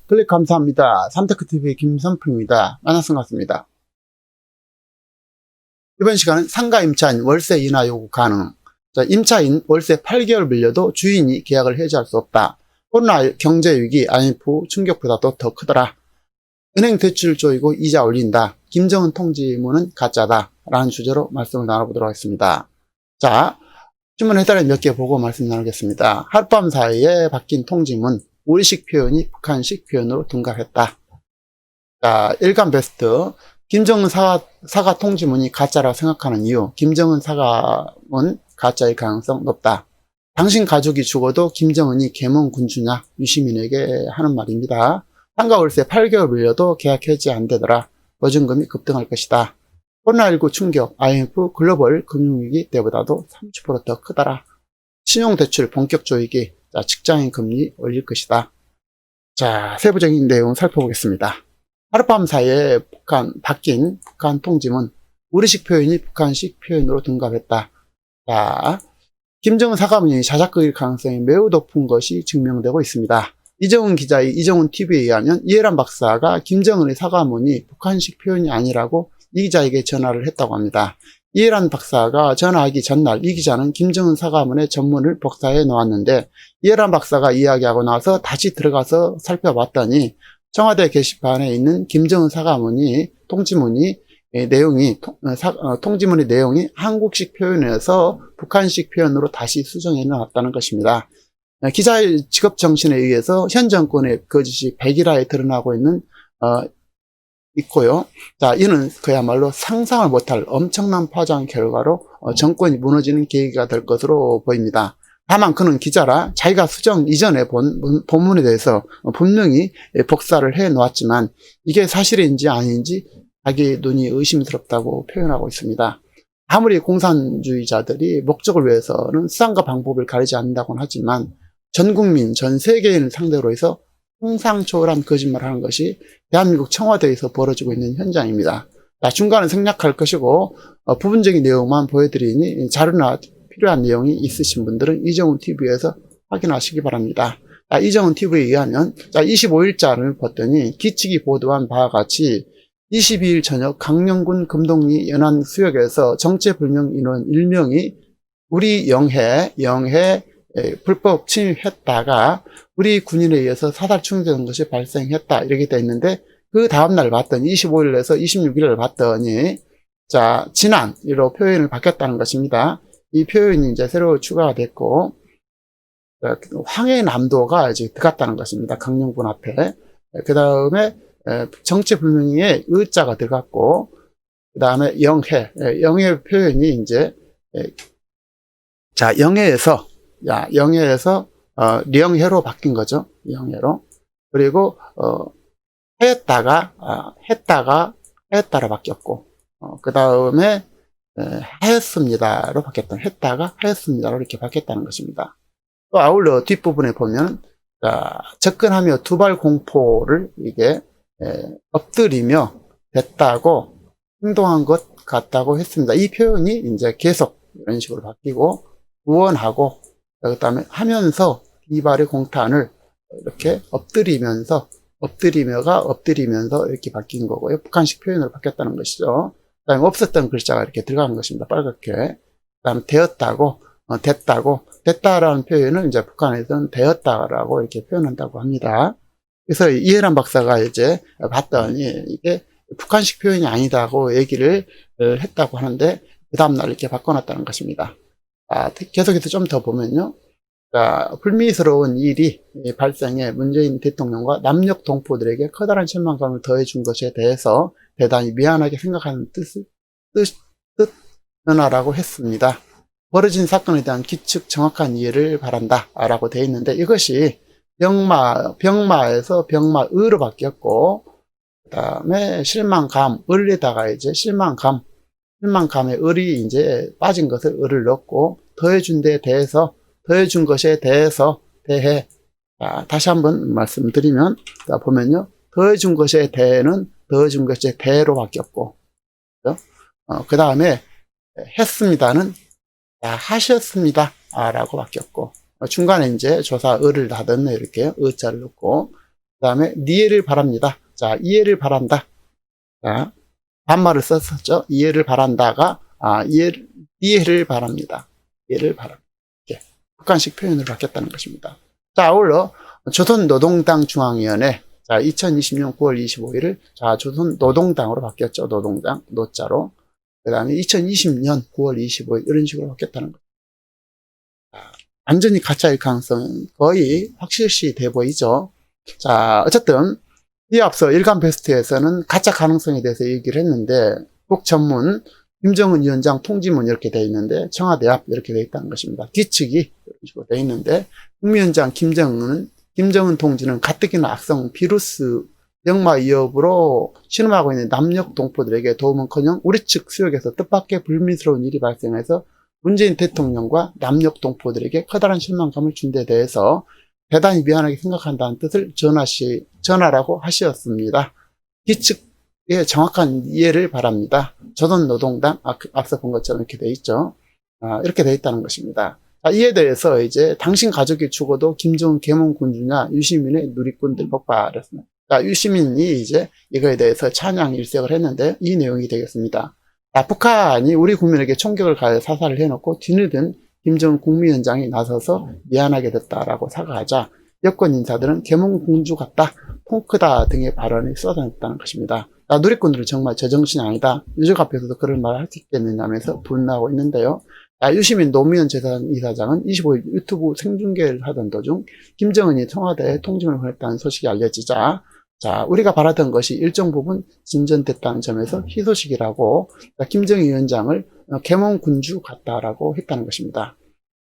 클릭 감사합니다. 삼테크TV 김선풍입니다. 만나서 반갑습니다. 이번 시간은 상가 임차인 월세 인하 요구 가능. 임차인 월세 8개월 밀려도 주인이 계약을 해지할 수 없다. 코로나 경제위기 IMF 충격보다도 더 크더라. 은행 대출 조이고 이자 올린다. 김정은 통지문은 가짜다. 라는 주제로 말씀을 나눠보도록 하겠습니다. 자, 신문 해달에 몇 개 보고 말씀 나누겠습니다. 하룻밤 사이에 바뀐 통지문, 우리식 표현이 북한식 표현으로 둔갑했다. 자, 일간베스트. 김정은 사과 통지문이 가짜라고 생각하는 이유. 김정은 사과문 가짜일 가능성 높다. 당신 가족이 죽어도 김정은이 계몽 군주냐? 유시민에게 하는 말입니다. 상가 월세 8개월 밀려도 계약 해지 안 되더라. 보증금이 급등할 것이다. 코로나19 충격, IMF 글로벌 금융위기 때보다도 30% 더 크더라. 신용대출 본격 조이기, 자, 직장인 금리 올릴 것이다. 자, 세부적인 내용 살펴보겠습니다. 하룻밤 사이에 바뀐 북한 통지문, 우리식 표현이 북한식 표현으로 둔갑했다. 자, 김정은 사과문이 자작극일 가능성이 매우 높은 것이 증명되고 있습니다. 이정훈 기자의 이정훈 TV에 의하면 이해란 박사가 김정은의 사과문이 북한식 표현이 아니라고 이 기자에게 전화를 했다고 합니다. 이해란 박사가 전화하기 전날 이 기자는 김정은 사과문의 전문을 복사해 놓았는데 이해란 박사가 이야기하고 나서 다시 들어가서 살펴봤더니 청와대 게시판에 있는 김정은 사과문이 통지문의 내용이 한국식 표현에서 북한식 표현으로 다시 수정해 놨다는 것입니다. 기자의 직업 정신에 의해서 현 정권의 거짓이 백일화에 드러나고 있고요. 자, 이는 그야말로 상상을 못할 엄청난 파장 결과로 정권이 무너지는 계기가 될 것으로 보입니다. 다만 그는 기자라 자기가 수정 이전의 본문에 대해서 분명히 복사를 해 놓았지만 이게 사실인지 아닌지 자기 눈이 의심스럽다고 표현하고 있습니다. 아무리 공산주의자들이 목적을 위해서는 수단과 방법을 가리지 않는다고는 하지만 전 국민, 전 세계인을 상대로 해서 상상 초월한 거짓말을 하는 것이 대한민국 청와대에서 벌어지고 있는 현장입니다. 자, 중간은 생략할 것이고 부분적인 내용만 보여드리니 자료나 필요한 내용이 있으신 분들은 이정훈 TV에서 확인하시기 바랍니다. 자, 이정훈 TV에 의하면 25일자를 봤더니 기칙이 보도한 바와 같이 22일 저녁 강령군 금동리 연안 수역에서 정체불명 인원 1명이 우리 영해 불법 침입했다가 우리 군인에 의해서 사살 충돌한 것이 발생했다. 이렇게 되어 있는데 그 다음날 봤더니 25일에서 26일을 봤더니 자, 지난으로 표현을 바뀌었다는 것입니다. 이 표현이 이제 새로 추가가 됐고 황해남도가 이제 들어갔다는 것입니다. 강령군 앞에. 그 다음에 정체불명의 의자가 들어갔고 그 다음에 영해 표현이 이제 자, 영해에서 령해로 바뀐 거죠. 영해로. 그리고 했다가 바뀌었고 그 다음에 하였습니다로 바뀌었던 했다가 하였습니다로 이렇게 바뀌었다는 것입니다. 또 아울러 뒷부분에 보면 자, 접근하며 두발 공포를 이게 엎드리며 됐다고 행동한 것 같다고 했습니다. 이 표현이 이제 계속 이런 식으로 바뀌고 구원하고 그다음에 하면서 이발의 공탄을 이렇게 엎드리면서 이렇게 바뀐 거고요. 북한식 표현으로 바뀌었다는 것이죠. 그다음에 없었던 글자가 이렇게 들어간 것입니다. 빨갛게. 그다음에 되었다고, 됐다라는 표현을 이제 북한에서는 되었다라고 이렇게 표현한다고 합니다. 그래서 이해란 박사가 이제 봤더니 이게 북한식 표현이 아니다고 얘기를 했다고 하는데 그 다음날 이렇게 바꿔놨다는 것입니다. 계속해서 좀 더 보면요. 자, 불미스러운 일이 발생해 문재인 대통령과 남녘 동포들에게 커다란 실망감을 더해준 것에 대해서 대단히 미안하게 생각하는 뜻이라고 했습니다. 벌어진 사건에 대한 기측 정확한 이해를 바란다 라고 되어 있는데 이것이 병마에서 병마의로 바뀌었고 그 다음에 실망감, 을에다가 이제 실망감의 을이 이제 빠진 것을 을을 넣고 더해준 것에 대해 자, 다시 한번 말씀드리면 자, 보면요. 더해준 것에 대해는 더해준 것에 대로 바뀌었고 그 다음에 했습니다는 자, 하셨습니다 라고 바뀌었고 중간에 이제 조사 을을 다 넣네 이렇게 의자를 넣고 그 다음에 이해를 바랍니다. 자, 이해를 바란다. 자, 반말을 썼었죠. 이해를 바란다가 이해를 바랍니다. 이해를 바랍니다. 이렇게 북한식 표현으로 바뀌었다는 것입니다. 자, 아울러 조선노동당 중앙위원회, 자, 2020년 9월 25일을 자, 조선노동당으로 바뀌었죠. 노동당, 노자로. 그 다음에 2020년 9월 25일 이런 식으로 바뀌었다는 거죠. 완전히 가짜일 가능성은 거의 확실시 돼 보이죠. 자, 어쨌든 이 앞서 일간 베스트에서는 가짜 가능성에 대해서 얘기를 했는데 국 전문 김정은 위원장 통지문 이렇게 되어 있는데 청와대 앞 이렇게 되어 있다는 것입니다. 뒤측이 이런 식으로 되어 있는데 국무위원장 김정은 통지는 가뜩이나 악성 비루스 역마 위협으로 신음하고 있는 남녘 동포들에게 도움은커녕 우리 측 수역에서 뜻밖의 불미스러운 일이 발생해서 문재인 대통령과 남녘 동포들에게 커다란 실망감을 준 데 대해서 대단히 미안하게 생각한다는 뜻을 전하라고 하셨습니다. 뒤측의 정확한 이해를 바랍니다. 조선노동당 앞서 본 것처럼 이렇게 돼 있죠. 이렇게 돼 있다는 것입니다. 이에 대해서 이제 당신 가족이 죽어도 김정은 계몽군주냐 유시민의 누리꾼들 폭발했습니다. 유시민이 이제 이거에 대해서 찬양 일색을 했는데 이 내용이 되겠습니다. 북한이 우리 국민에게 총격을 가해 사살을 해놓고 뒤늦은 김정은 국무위원장이 나서서 미안하게 됐다라고 사과하자 여권 인사들은 계몽공주 같다, 통 크다 등의 발언을 쏟아냈다는 것입니다. 누리꾼들은 정말 제정신이 아니다. 유족 앞에서도 그런 말을 할 수 있겠느냐면서 분노하고 있는데요. 유시민 노무현 재산 이사장은 25일 유튜브 생중계를 하던 도중 김정은이 청와대에 통지문을 보냈다는 소식이 알려지자 자, 우리가 바라던 것이 일정 부분 진전됐다는 점에서 희소식이라고 김정은 위원장을 계몽군주 같다라고 했다는 것입니다.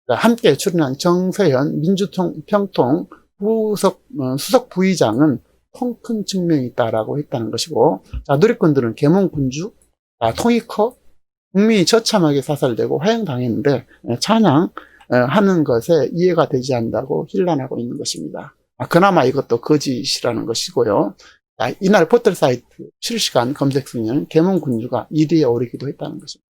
함께 출연한 정세현 민주평통 수석 부의장은 통 큰 증명이 있다라고 했다는 것이고, 자, 누리꾼들은 계몽군주, 통이 커, 국민이 처참하게 사살되고 화형당했는데 찬양하는 것에 이해가 되지 않는다고 힐난하고 있는 것입니다. 그나마 이것도 거짓이라는 것이고요. 이날 포털 사이트 실시간 검색 순위는 계몽군주가 1위에 오르기도 했다는 것입니다.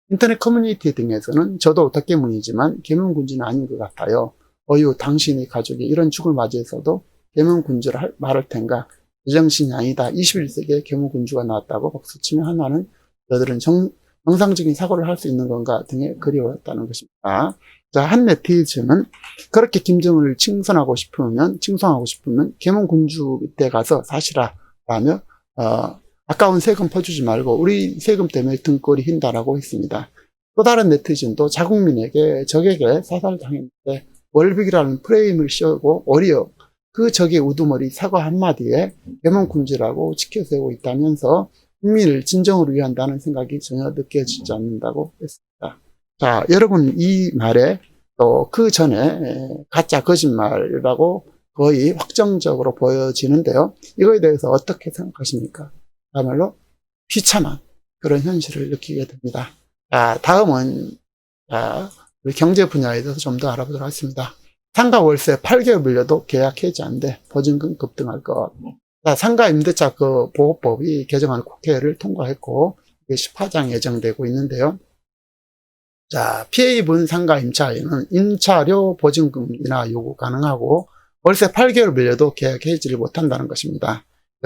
인터넷 커뮤니티 등에서는 저도 덕계문이지만 계몽군주는 아닌 것 같아요. 어휴, 당신의 가족이 이런 죽을 맞이해서도 계몽군주를 말할 텐가. 제정신이 아니다. 21세기에 계몽군주가 나왔다고 박수치며 하나는 너들은 정상적인 사고를 할 수 있는 건가 등의 글이 올랐다는 것입니다. 자, 한 네티즌은 그렇게 김정은을 칭송하고 싶으면 계몽군주 때 가서 사시라 라며 아까운 세금 퍼주지 말고 우리 세금 때문에 등골이 휜다라고 했습니다. 또 다른 네티즌도 자국민에게 적에게 사살당했는데 월북이라는 프레임을 씌우고 오히려 그 적의 우두머리 사과 한마디에 계몽군주라고 지켜세우고 있다면서 국민을 진정으로 위한다는 생각이 전혀 느껴지지 않는다고 했습니다. 자, 여러분 이 말에 또 그 전에 가짜 거짓말이라고 거의 확정적으로 보여지는데요. 이거에 대해서 어떻게 생각하십니까? 그야말로 비참한 그런 현실을 느끼게 됩니다. 자, 다음은 우리 경제 분야에 대해서 좀 더 알아보도록 하겠습니다. 상가 월세 8개월 빌려도 계약 해지 안 돼. 보증금 급등할 것. 자, 상가 임대차 그 보호법이 개정안 국회를 통과했고 10화장 예정되고 있는데요. 자, 피해 입은 상가 임차인은 임차료 보증금이나 요구 가능하고 월세 8개월 빌려도 계약 해지를 못한다는 것입니다.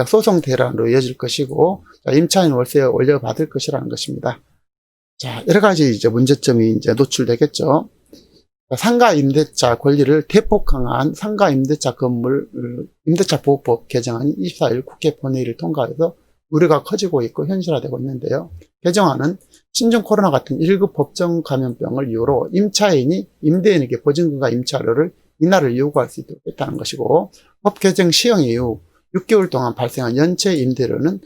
소송 대란으로 이어질 것이고 임차인 월세 올려받을 것이라는 것입니다. 자, 여러 가지 이제 문제점이 이제 노출되겠죠. 상가 임대차 권리를 대폭 강화한 상가 임대차 건물 임대차 보호법 개정안이 24일 국회 본회의를 통과해서 우려가 커지고 있고 현실화되고 있는데요. 개정안은 신종 코로나 같은 1급 법정 감염병을 이유로 임차인이 임대인에게 보증금과 임차료를 인하를 요구할 수 있도록 했다는 것이고, 법 개정 시행 이후 6개월 동안 발생한 연체 임대료는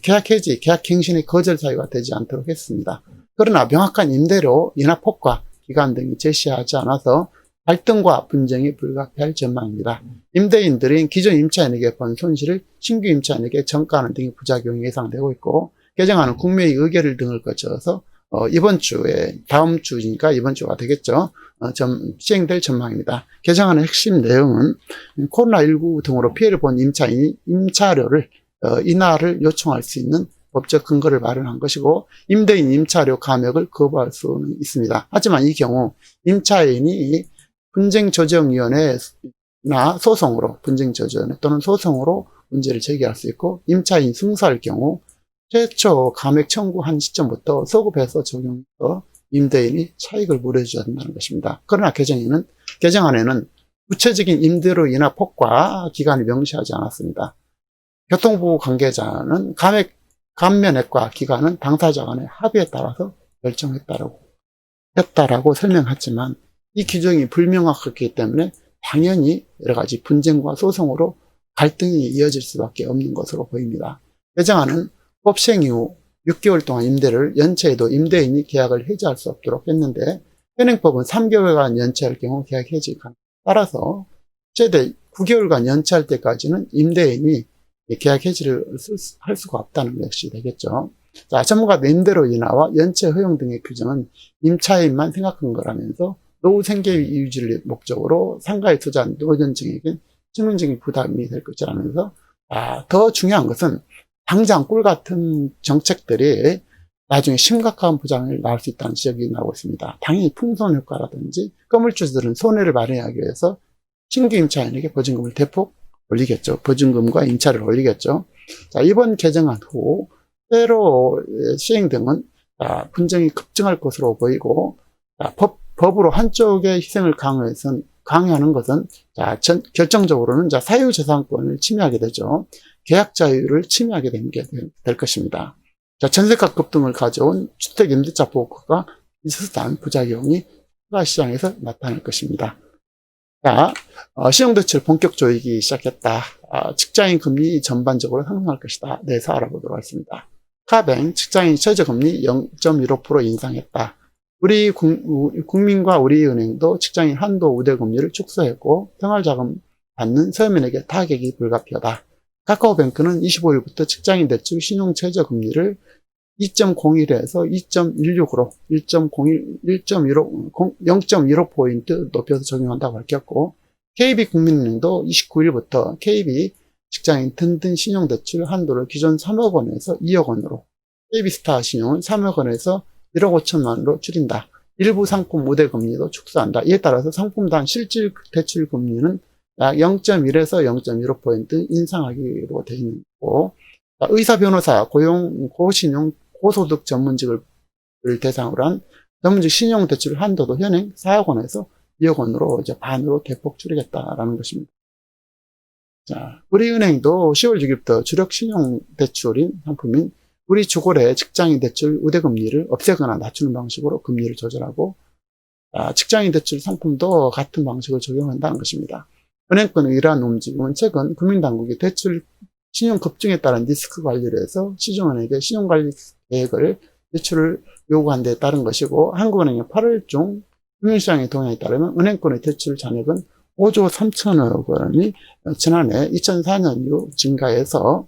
계약 해지, 계약 갱신의 거절 사유가 되지 않도록 했습니다. 그러나 명확한 임대료 인하 폭과 기간 등이 제시하지 않아서 갈등과 분쟁이 불가피할 전망입니다. 임대인들은 기존 임차인에게 본 손실을 신규 임차인에게 전가하는 등의 부작용이 예상되고 있고, 개정안은 국회의 의결을 등을 거쳐서 이번 주에 다음 주니까 이번 주가 되겠죠. 시행될 전망입니다. 개정안의 핵심 내용은 코로나19 등으로 피해를 본 임차인이 임차료를 인하를 요청할 수 있는 법적 근거를 마련한 것이고, 임대인 임차료 감액을 거부할 수는 있습니다. 하지만 이 경우 임차인이 분쟁조정위원회에 소송으로 분쟁 저지원에 또는 소송으로 문제를 제기할 수 있고, 임차인 승소할 경우 최초 감액 청구한 시점부터 소급해서 적용해서 임대인이 차익을 물어줘야 한다는 것입니다. 그러나 개정안에는 구체적인 임대로 인한 폭과 기간을 명시하지 않았습니다. 교통부 관계자는 감면액과 기간은 당사자 간의 합의에 따라서 결정했다라고 설명했지만, 이 규정이 불명확했기 때문에 당연히 여러 가지 분쟁과 소송으로 갈등이 이어질 수밖에 없는 것으로 보입니다. 개정안은 법 시행 이후 6개월 동안 임대를 연체해도 임대인이 계약을 해지할 수 없도록 했는데, 현행법은 3개월간 연체할 경우 계약 해지 가능. 따라서 최대 9개월간 연체할 때까지는 임대인이 계약 해지를 할 수가 없다는 것이 되겠죠. 자, 전문가들 임대료 인하와 연체 허용 등의 규정은 임차인만 생각한 거라면서 노후 생계 유지를 목적으로 상가에 투자한 노년층에게 치명적인 부담이 될 것이라면서, 더 중요한 것은 당장 꿀 같은 정책들이 나중에 심각한 부작용을 낳을 수 있다는 지적이 나오고 있습니다. 당연히 풍선 효과라든지 건물주들은 손해를 발생하기 위해서 신규 임차인에게 보증금을 대폭 올리겠죠. 보증금과 임차를 올리겠죠. 자, 이번 개정안 후 새로 시행 등은 분쟁이 급증할 것으로 보이고, 법으로 한쪽의 희생을 강요하는 것은 결정적으로는 사유재산권을 침해하게 되죠. 계약 자유를 침해하게 될 것입니다. 전세가 급등을 가져온 주택임대차 보호가 비슷한 부작용이 시장에서 나타날 것입니다. 자, 신용대출 본격 조이기 시작했다. 직장인 금리 전반적으로 상승할 것이다. 내에서 알아보도록 하겠습니다. 카뱅 직장인 최저금리 0.15% 인상했다. 우리 국민과 우리은행도 직장인 한도 우대금리를 축소했고, 생활자금 받는 서민에게 타격이 불가피하다. 카카오뱅크는 25일부터 직장인 대출 신용 최저금리를 2.01에서 2.16으로 0.15포인트 높여서 적용한다고 밝혔고, KB국민은행도 29일부터 KB 직장인 든든 신용대출 한도를 기존 3억 원에서 2억 원으로, KB스타 신용은 3억 원에서 1억 5천만 원으로 줄인다. 일부 상품 우대금리도 축소한다. 이에 따라서 상품당 실질 대출 금리는 약 0.1에서 0.15포인트 인상하기로 되어 있는 거고, 의사, 변호사, 고용, 고신용, 고소득 전문직을 대상으로 한 전문직 신용대출 한도도 현행 4억 원에서 2억 원으로 반으로 대폭 줄이겠다라는 것입니다. 자, 우리은행도 10월 6일부터 주력 신용대출인 상품인 우리주골의 직장인 대출 우대금리를 없애거나 낮추는 방식으로 금리를 조절하고, 직장인 대출 상품도 같은 방식을 적용한다는 것입니다. 은행권의 이러한 움직임은 최근 국민당국이 대출 신용 급증에 따른 리스크 관리를 해서 시중은행에게 신용관리 계획을 제출을 요구한 데 따른 것이고, 한국은행의 8월 중 금융시장의 동향에 따르면 은행권의 대출 잔액은 5조 3천억 원이 지난해 2004년 이후 증가해서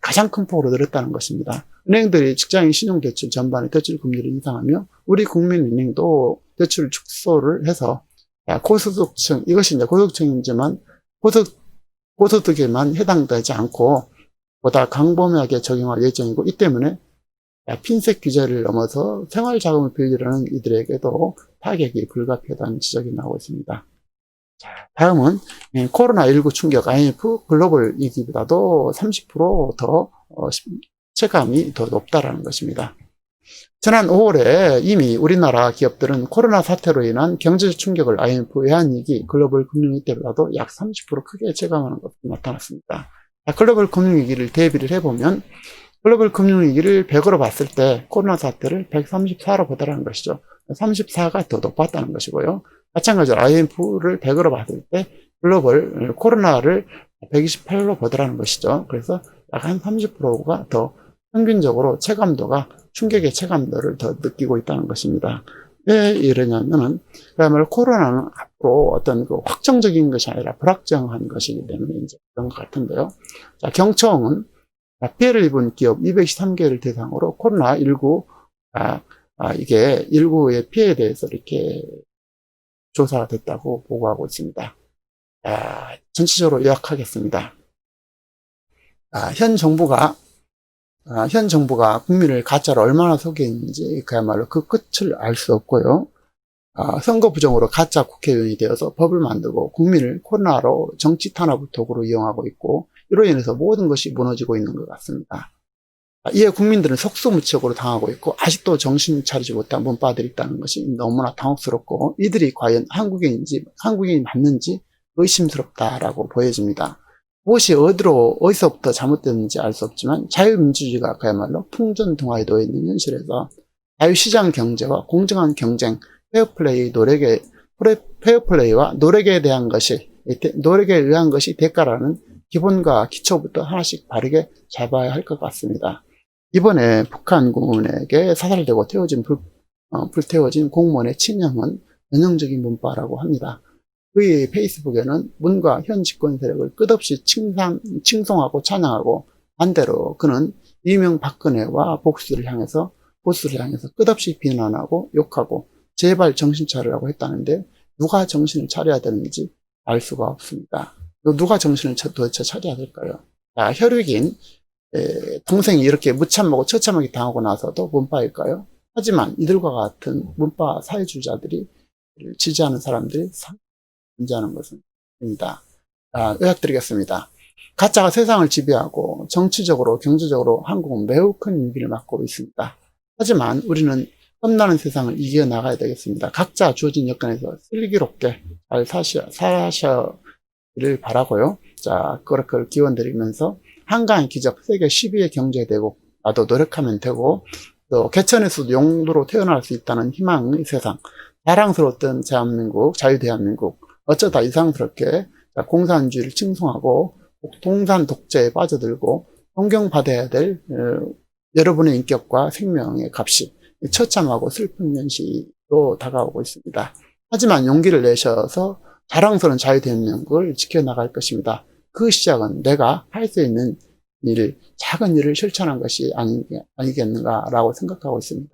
가장 큰 폭으로 늘었다는 것입니다. 은행들이 직장인 신용대출 전반의 대출 금리를 인상하며, 우리 국민은행도 대출 축소를 해서 고소득층, 이것이 이제 고소득층이지만 고소득에만 해당되지 않고 보다 광범위하게 적용할 예정이고, 이 때문에 핀셋 규제를 넘어서 생활자금을 빌리려는 이들에게도 타격이 불가피하다는 지적이 나오고 있습니다. 자, 다음은 코로나19 충격 IMF 글로벌 위기보다도 30%더 체감이 더 높다라는 것입니다. 지난 5월에 이미 우리나라 기업들은 코로나 사태로 인한 경제적 충격을 IMF 외환위기 글로벌 금융위기 때보다도 약 30% 크게 체감하는 것이 나타났습니다. 글로벌 금융위기를 대비를 해보면, 글로벌 금융위기를 100으로 봤을 때 코로나 사태를 134로 보다라는 것이죠. 34가 더 높았다는 것이고요. 마찬가지로 IMF를 100으로 봤을 때 글로벌 코로나를 128로 보더라는 것이죠. 그래서 약 한 30%가 더 평균적으로 체감도가, 충격의 체감도를 더 느끼고 있다는 것입니다. 왜 이러냐면은, 그야말로 코로나는 앞으로 어떤 확정적인 것이 아니라 불확정한 것이기 때문에 이제 그런 것 같은데요. 자, 경청은 피해를 입은 기업 223개를 대상으로 코로나19, 이게 19의 피해에 대해서 이렇게 조사가 됐다고 보고하고 있습니다. 전체적으로 요약하겠습니다. 현 정부가 국민을 가짜로 얼마나 속였는지 그야말로 그 끝을 알 수 없고요. 선거 부정으로 가짜 국회의원이 되어서 법을 만들고 국민을 코로나로 정치 탄압 도구로 이용하고 있고, 이로 인해서 모든 것이 무너지고 있는 것 같습니다. 이에 국민들은 속수무책으로 당하고 있고 아직도 정신 차리지 못한 문파들이 있다는 것이 너무나 당혹스럽고, 이들이 과연 한국인이 맞는지 의심스럽다라고 보여집니다. 무엇이 어디서부터 잘못됐는지 알 수 없지만 자유민주주의가 그야말로 풍전등화에 놓여 있는 현실에서 자유시장 경제와 공정한 경쟁, 페어플레이와 노력에 의한 것이 대가라는 기본과 기초부터 하나씩 바르게 잡아야 할 것 같습니다. 이번에 북한군에게 사살되고 불태워진 공무원의 친형은 전형적인 문파라고 합니다. 그의 페이스북에는 문과 현 집권 세력을 끝없이 칭송하고 찬양하고, 반대로 그는 이명박근혜와 보스를 향해서 끝없이 비난하고 욕하고 제발 정신 차리라고 했다는데, 누가 정신을 차려야 되는지 알 수가 없습니다. 누가 정신을 도대체 차려야 될까요? 혈육인 동생이 이렇게 무참하고 처참하게 당하고 나서도 문파일까요? 하지만 이들과 같은 문파 사회주의자들이 지지하는 사람들이 존재하는 것은 아닙니다. 요약드리겠습니다. 가짜가 세상을 지배하고 정치적으로 경제적으로 한국은 매우 큰 위기를 맞고 있습니다. 하지만 우리는 험난한 세상을 이겨나가야 되겠습니다. 각자 주어진 여건에서 슬기롭게 잘 사시기를 바라고요. 그걸 기원드리면서 한강의 기적, 세계 10위의 경제대국, 나도 노력하면 되고, 또 개천에서도 용도로 태어날 수 있다는 희망의 세상, 자랑스러웠던 자유대한민국, 어쩌다 이상스럽게 공산주의를 칭송하고 동산 독재에 빠져들고 존경받아야 될 여러분의 인격과 생명의 값이 처참하고 슬픈 현실로 다가오고 있습니다. 하지만 용기를 내셔서 자랑스러운 자유대한민국을 지켜나갈 것입니다. 그 시작은 내가 할 수 있는 작은 일을 실천한 것이 아니겠는가라고 생각하고 있습니다.